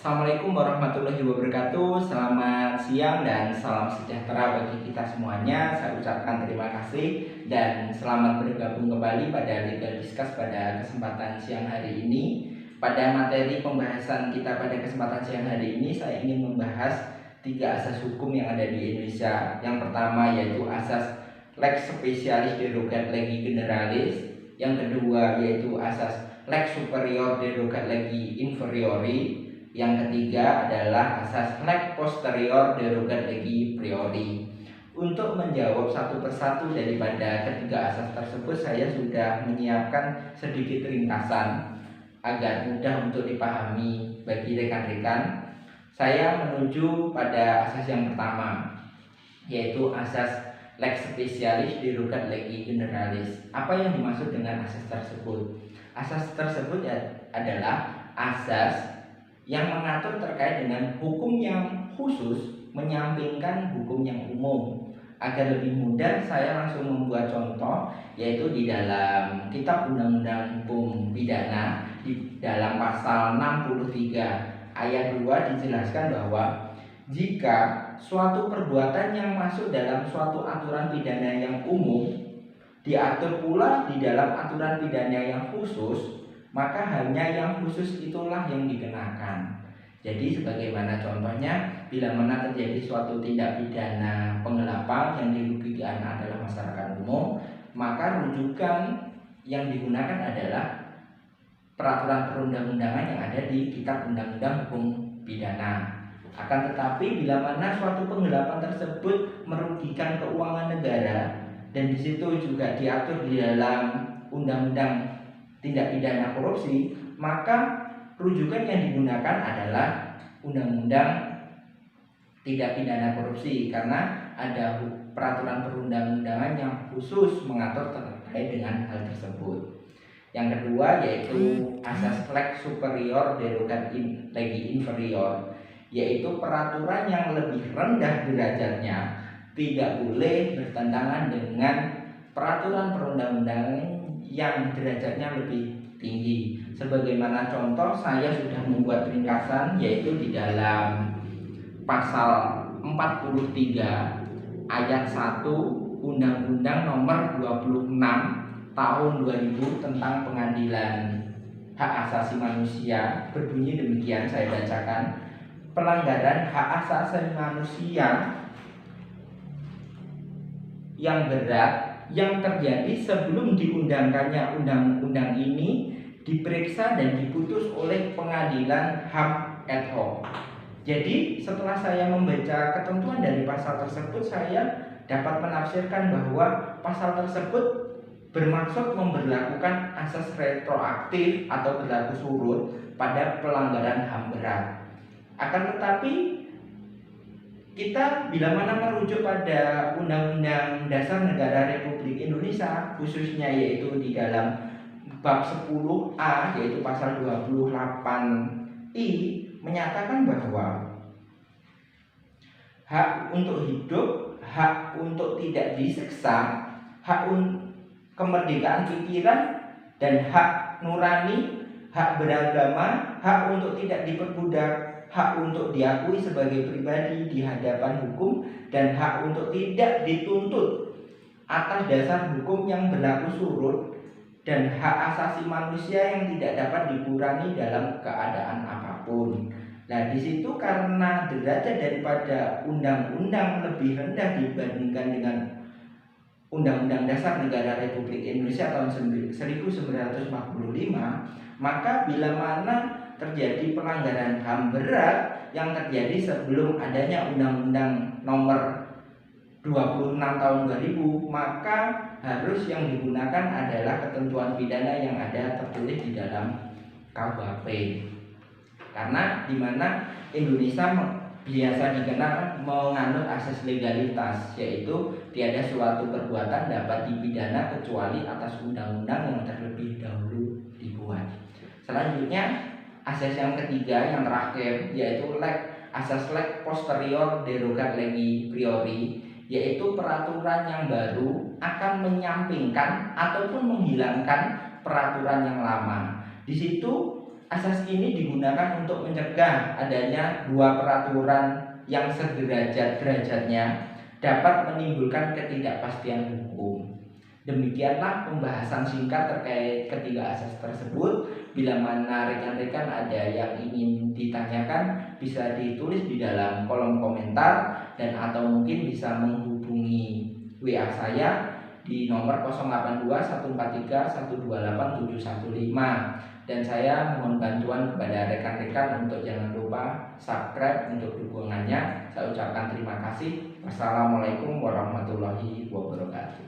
Assalamualaikum warahmatullahi wabarakatuh. Selamat siang dan salam sejahtera bagi kita semuanya. Saya ucapkan terima kasih dan selamat bergabung kembali pada Legal Discuss pada kesempatan siang hari ini. Pada materi pembahasan kita pada kesempatan siang hari ini, saya ingin membahas 3 asas hukum yang ada di Indonesia. Yang pertama yaitu asas lex specialis derogat legi generalis. Yang kedua yaitu asas lex superior derogat legi inferiori. Yang ketiga adalah asas lex posterior derogat legi priori. Untuk menjawab satu persatu daripada ketiga asas tersebut, saya sudah menyiapkan sedikit ringkasan agar mudah untuk dipahami bagi rekan-rekan. Saya menuju pada asas yang pertama, yaitu asas lex specialis derogat legi generalis. Apa yang dimaksud dengan asas tersebut? Asas tersebut adalah asas yang mengatur terkait dengan hukum yang khusus menyampingkan hukum yang umum. Agar lebih mudah, saya langsung membuat contoh, yaitu di dalam Kitab Undang-Undang Hukum Pidana di dalam pasal 63 ayat 2 dijelaskan bahwa jika suatu perbuatan yang masuk dalam suatu aturan pidana yang umum diatur pula di dalam aturan pidana yang khusus, maka hanya yang khusus itulah yang dikenakan. Jadi sebagaimana contohnya, bila mana terjadi suatu tindak pidana penggelapan yang dirugikan adalah masyarakat umum, maka rujukan yang digunakan adalah peraturan perundang-undangan yang ada di Kitab Undang-Undang Hukum Pidana. Akan tetapi bila mana suatu penggelapan tersebut merugikan keuangan negara dan di situ juga diatur di dalam Undang-Undang Tindak Pidana Korupsi, maka rujukan yang digunakan adalah Undang-Undang Tindak Pidana Korupsi karena ada peraturan perundang-undangan yang khusus mengatur terkait dengan hal tersebut. Yang kedua yaitu asas lex superior derogat legi inferior, yaitu peraturan yang lebih rendah derajatnya tidak boleh bertentangan dengan peraturan perundang-undangan yang derajatnya lebih tinggi. Sebagaimana contoh, saya sudah membuat ringkasan, yaitu di dalam pasal 43 ayat 1 Undang-Undang Nomor 26 Tahun 2000 tentang Pengadilan Hak Asasi Manusia. Berbunyi demikian, saya bacakan: pelanggaran hak asasi manusia yang berat yang terjadi sebelum diundangkannya undang-undang ini diperiksa dan diputus oleh pengadilan HAM ad hoc. Jadi setelah saya membaca ketentuan dari pasal tersebut, saya dapat menafsirkan bahwa pasal tersebut bermaksud memberlakukan asas retroaktif atau berlaku surut pada pelanggaran HAM berat. Akan tetapi kita bila mana merujuk pada Undang-Undang Dasar Negara Republik Indonesia, khususnya yaitu di dalam bab 10A yaitu pasal 28I, menyatakan bahwa hak untuk hidup, hak untuk tidak disiksa, hak kemerdekaan pikiran dan hak nurani, hak beragama, hak untuk tidak diperbudak, hak untuk diakui sebagai pribadi di hadapan hukum, dan hak untuk tidak dituntut atas dasar hukum yang berlaku surut, dan hak asasi manusia yang tidak dapat dikurangi dalam keadaan apapun. Nah, di situ karena derajat daripada undang-undang lebih rendah dibandingkan dengan Undang-Undang Dasar Negara Republik Indonesia tahun 1945, maka bila mana terjadi pelanggaran HAM berat yang terjadi sebelum adanya Undang-Undang Nomor 26 tahun 2000, maka harus yang digunakan adalah ketentuan pidana yang ada tertulis di dalam KUHP. Karena di mana Indonesia biasa dikenal menganut asas legalitas, yaitu tiada suatu perbuatan dapat dipidana kecuali atas undang-undang yang terlebih dahulu dibuat. Selanjutnya asas yang ketiga, yang terakhir, yaitu asas lex posterior derogat legi priori, yaitu peraturan yang baru akan menyampingkan ataupun menghilangkan peraturan yang lama. Di situ asas ini digunakan untuk mencegah adanya dua peraturan yang sederajat derajatnya dapat menimbulkan ketidakpastian hukum. Demikianlah pembahasan singkat terkait ketiga asas tersebut. Bila mana rekan-rekan ada yang ingin ditanyakan, bisa ditulis di dalam kolom komentar dan atau mungkin bisa menghubungi WA saya di nomor 082143128715. Dan saya mohon bantuan kepada rekan-rekan untuk jangan lupa subscribe untuk dukungannya. Saya ucapkan terima kasih. Wassalamualaikum warahmatullahi wabarakatuh.